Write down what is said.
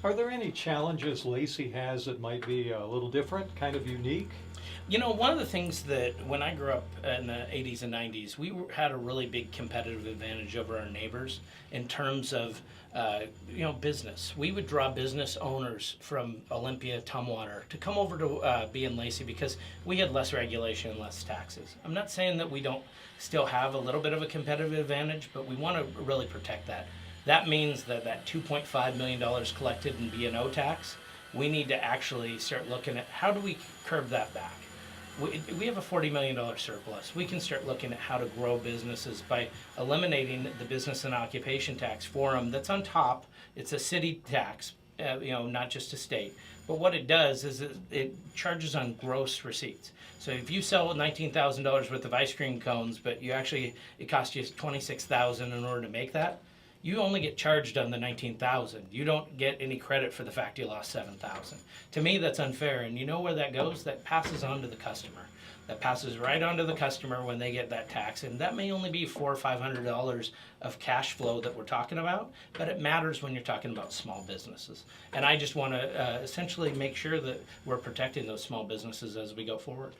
Are there any challenges Lacey has that might be a little different, kind of unique? You know, one of the things that when I grew up in the 80s and 90s, had a really big competitive advantage over our neighbors in terms of, business. We would draw business owners from Olympia, Tumwater to come over to be in Lacey because we had less regulation and less taxes. I'm not saying that we don't still have a little bit of a competitive advantage, but we want to really protect that. That means that $2.5 million collected in B&O tax, we need to actually start looking at how do we curb that back. We have a $40 million surplus. We can start looking at how to grow businesses by eliminating the business and occupation tax for them. That's on top. It's a city tax, not just a state. But what it does is it charges on gross receipts. So if you sell $19,000 worth of ice cream cones, but it costs you $26,000 in order to make that, you only get charged on the 19,000. You don't get any credit for the fact you lost 7,000. To me, that's unfair. And you know where that goes? That passes on to the customer. That passes right on to the customer when they get that tax. And that may only be $400 or $500 of cash flow that we're talking about, but it matters when you're talking about small businesses. And I just want to essentially make sure that we're protecting those small businesses as we go forward.